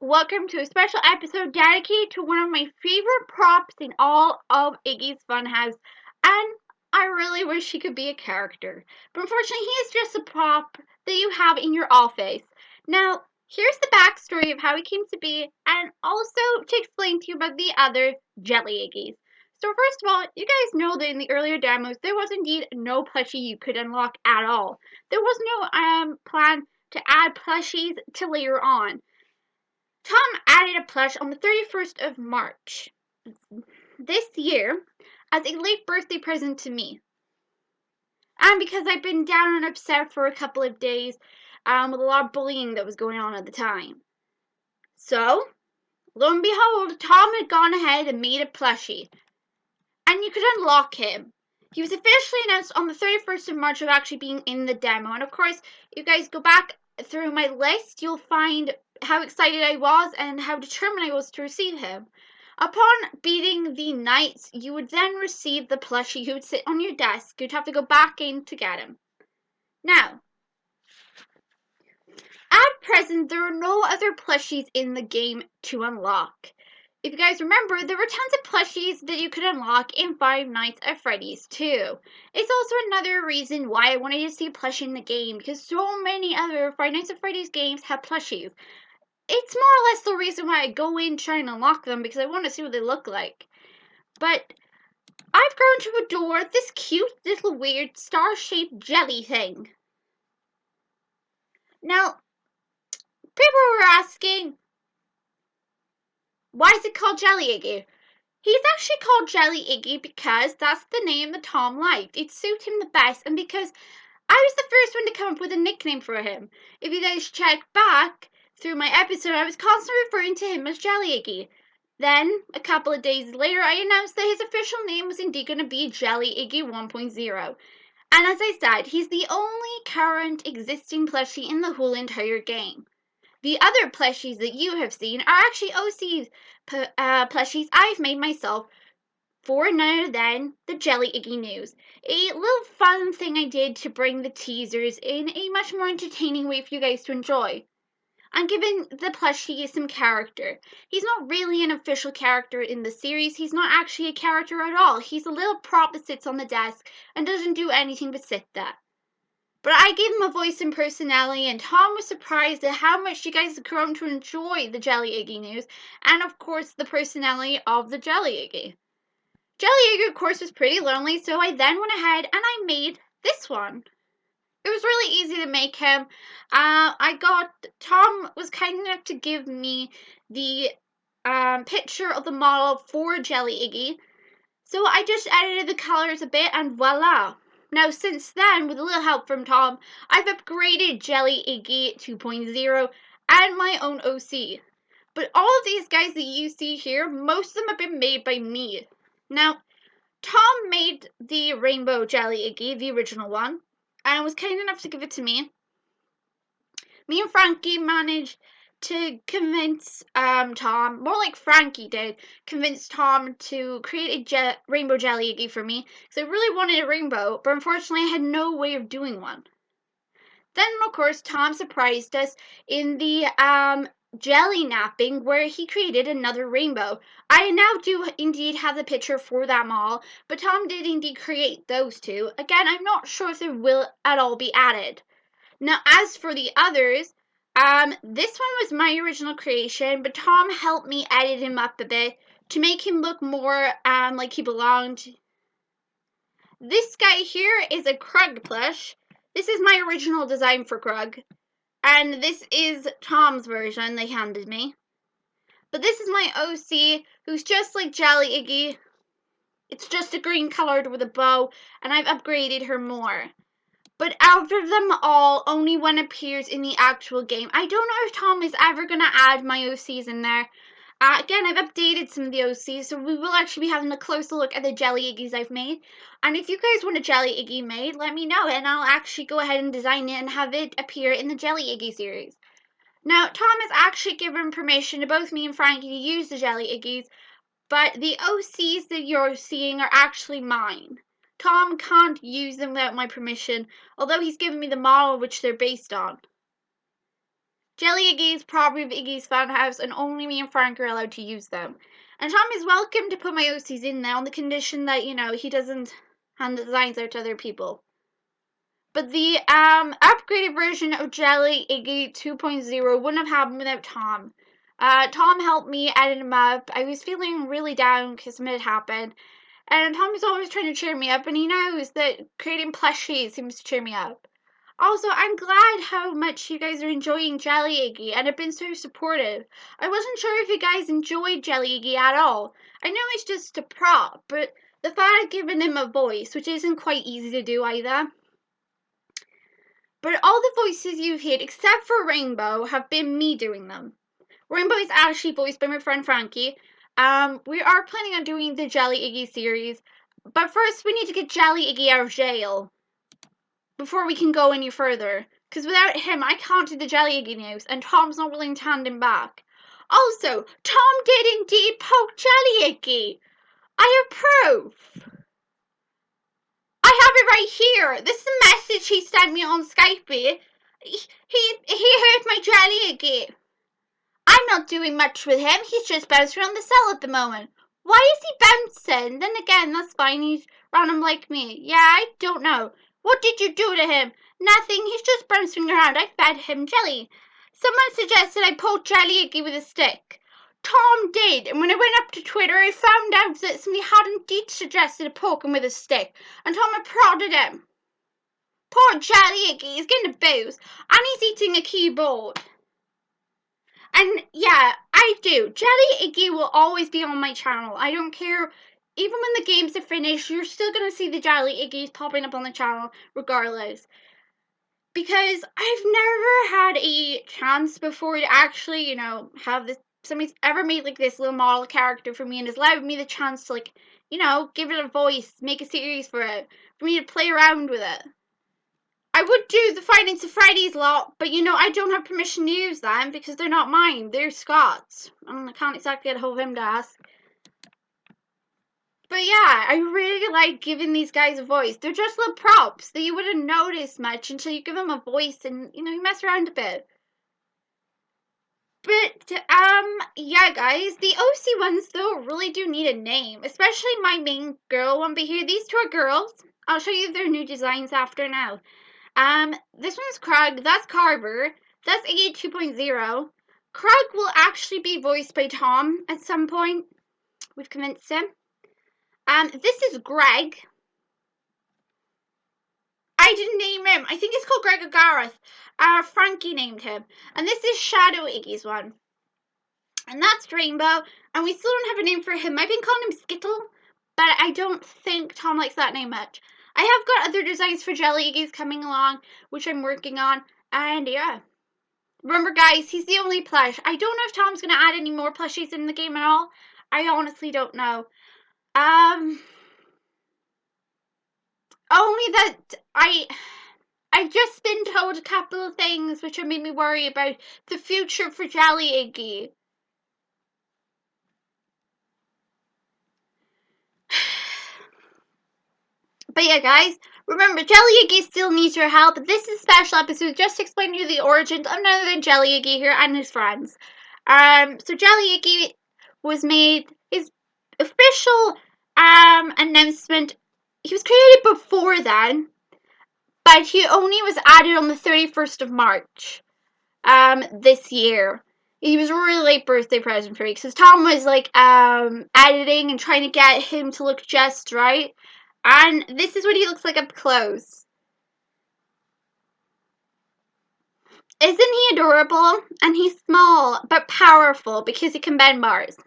welcome to a special episode dedicated to one of my favorite props in all of Iggy's Funhouse, and I really wish he could be a character. But unfortunately, he is just a prop that you have in your office. Now, here's the backstory of how he came to be, and also to explain to you about the other Jelly Iggies. So first of all, you guys know that in the earlier demos, there was indeed no plushie you could unlock at all. There was no plan to add plushies till later on. Tom added a plush on the 31st of March this year as a late birthday present to me. And because I've been down and upset for a couple of days with a lot of bullying that was going on at the time. So, lo and behold, Tom had gone ahead and made a plushie. And you could unlock him. He was officially announced on the 31st of March of actually being in the demo. And of course, if you guys go back through my list, you'll find how excited I was and how determined I was to receive him. Upon beating the knights, you would then receive the plushie who would sit on your desk. You'd have to go back in to get him. Now, at present, there are no other plushies in the game to unlock. If you guys remember, there were tons of plushies that you could unlock in Five Nights at Freddy's 2. It's also another reason why I wanted to see a plushie in the game, because so many other Five Nights at Freddy's games have plushies. It's more or less the reason why I go in trying to unlock them, because I want to see what they look like. But I've grown to adore this cute little weird star-shaped jelly thing. Now, people were asking, why is it called Jelly Iggy? He's actually called Jelly Iggy because that's the name that Tom liked. It suited him the best, and because I was the first one to come up with a nickname for him. If you guys check back through my episode, I was constantly referring to him as Jelly Iggy. Then, a couple of days later, I announced that his official name was indeed going to be Jelly Iggy 1.0. And as I said, he's the only current existing plushie in the whole entire game. The other plushies that you have seen are actually OC's plushies I've made myself for none other than the Jelly Iggy news. A little fun thing I did to bring the teasers in a much more entertaining way for you guys to enjoy. I'm giving the plushie some character. He's not really an official character in the series. He's not actually a character at all. He's a little prop that sits on the desk and doesn't do anything but sit there. But I gave him a voice and personality, and Tom was surprised at how much you guys have grown to enjoy the Jelly Iggy news, and of course the personality of the Jelly Iggy. Jelly Iggy, of course, was pretty lonely, so I then went ahead and I made this one. It was really easy to make him. Tom was kind enough to give me the picture of the model for Jelly Iggy, so I just edited the colors a bit, and voila. Now, since then, with a little help from Tom, I've upgraded Jelly Iggy 2.0 and my own OC. But all of these guys that you see here, most of them have been made by me. Now, Tom made the Rainbow Jelly Iggy, the original one, and was kind enough to give it to me. Me and Frankie managed to convince Tom, more like Frankie did, convince Tom to create a rainbow Jelly Iggy for me, because I really wanted a rainbow, but unfortunately I had no way of doing one. Then, of course, Tom surprised us in the jelly napping, where he created another rainbow. I now do indeed have the picture for that model, but Tom did indeed create those two. Again, I'm not sure if they will at all be added. Now, as for the others, this one was my original creation, but Tom helped me edit him up a bit to make him look more like he belonged. This guy here is a Krug plush. This is my original design for Krug, and this is Tom's version they handed me. But this is my OC, who's just like Jelly Iggy. It's just a green colored with a bow, and I've upgraded her more. But out of them all, only one appears in the actual game. I don't know if Tom is ever going to add my OCs in there. Again, I've updated some of the OCs, so we will actually be having a closer look at the Jelly Iggies I've made. And if you guys want a Jelly Iggy made, let me know, and I'll actually go ahead and design it and have it appear in the Jelly Iggy series. Now, Tom has actually given permission to both me and Frankie to use the Jelly Iggies, but the OCs that you're seeing are actually mine. Tom can't use them without my permission, although he's given me the model which they're based on. Jelly Iggy is probably of Iggy's fan house, and only me and Frank are allowed to use them. And Tom is welcome to put my OCs in there on the condition that, he doesn't hand the designs out to other people. But the upgraded version of Jelly Iggy 2.0 wouldn't have happened without Tom. Tom helped me edit him up. I was feeling really down because something had happened. And Tom is always trying to cheer me up, and he knows that creating plushies seems to cheer me up. Also, I'm glad how much you guys are enjoying Jelly Iggy and have been so supportive. I wasn't sure if you guys enjoyed Jelly Iggy at all. I know it's just a prop, but the thought of giving him a voice, which isn't quite easy to do either. But all the voices you've heard, except for Rainbow, have been me doing them. Rainbow is actually voiced by my friend Frankie. We are planning on doing the Jelly Iggy series, but first we need to get Jelly Iggy out of jail before we can go any further. Because without him, I can't do the Jelly Iggy news, and Tom's not willing to hand him back. Also, Tom did indeed poke Jelly Iggy. I have proof. I have it right here. This is a message he sent me on Skype. He hurt my Jelly Iggy. I'm not doing much with him. He's just bouncing around the cell at the moment. Why is he bouncing? Then again, that's fine. He's random like me. Yeah, I don't know. What did you do to him? Nothing. He's just bouncing around. I fed him jelly. Someone suggested I poke Jelly Iggy with a stick. Tom did, and when I went up to Twitter, I found out that somebody had indeed suggested to poke him with a stick, and Tom had prodded him. Poor Jelly Iggy, he's getting abused, and he's eating a keyboard. And yeah, I do. Jelly Iggy will always be on my channel. I don't care. Even when the games are finished, you're still going to see the Jelly Iggies popping up on the channel regardless. Because I've never had a chance before to actually, have this. Somebody's ever made like this little model character for me and has allowed me the chance to give it a voice, make a series for it, for me to play around with it. I would do the Five Nights at Freddy's lot, but I don't have permission to use them because they're not mine. They're Scott's. I can't exactly get a hold of him to ask. But yeah, I really like giving these guys a voice. They're just little props that you wouldn't notice much until you give them a voice and, you mess around a bit. But, yeah, guys, the OC ones, though, really do need a name. Especially my main girl one. But here, these two are girls. I'll show you their new designs after now. This one's Krug, that's Carver, that's Iggy 2.0. Krug will actually be voiced by Tom at some point. We've convinced him. This is Greg. I didn't name him. I think it's called Greg or Gareth. Frankie named him. And this is Shadow Iggy's one. And that's Rainbow. And we still don't have a name for him. I've been calling him Skittle, but I don't think Tom likes that name much. I have got other designs for Jelly Iggy's coming along, which I'm working on. And yeah. Remember, guys, he's the only plush. I don't know if Tom's going to add any more plushies in the game at all. I honestly don't know. Only that I've just been told a couple of things which have made me worry about the future for Jelly Iggy. But yeah, guys, remember, Jelly Iggy still needs your help. This is a special episode just to explain to you the origins of none other than Jelly Iggy here and his friends. So Jelly Iggy was made, his official announcement, he was created before then, but he only was added on the 31st of March this year. He was a really late birthday present for me because Tom was editing and trying to get him to look just right. And this is what he looks like up close. Isn't he adorable? And he's small but powerful because he can bend bars.